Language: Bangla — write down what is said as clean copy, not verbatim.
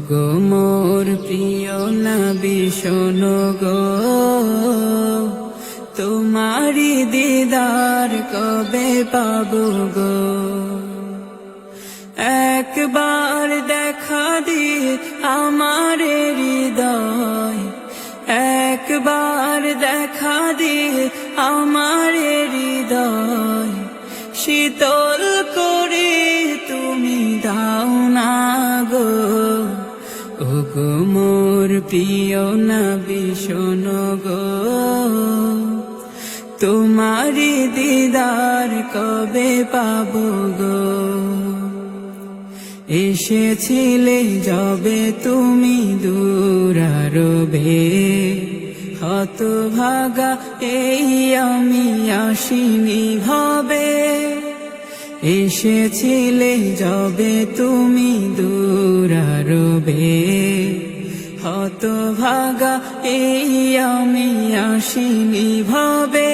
গো মোর প্রিয় নবী শোনো গো, তোমারি দিদার কবে পাবো গো। একবার দেখা দিয়ে আমার হৃদয়, একবার দেখা দিয়ে আমার হৃদয় শীতল করে তুমি দাও না গো। ও গো মোর প্রিয় নবী শোনো গো, তোমারি দিদার কবে পাবো গো। এসেছিলে যবে তুমি দূরারবে, হতভাগা এই আমি আসিনি ভবে। এসেছিলে যবে তুমি দূরারবে, হতভাগা এই আমি আসিনি ভবে।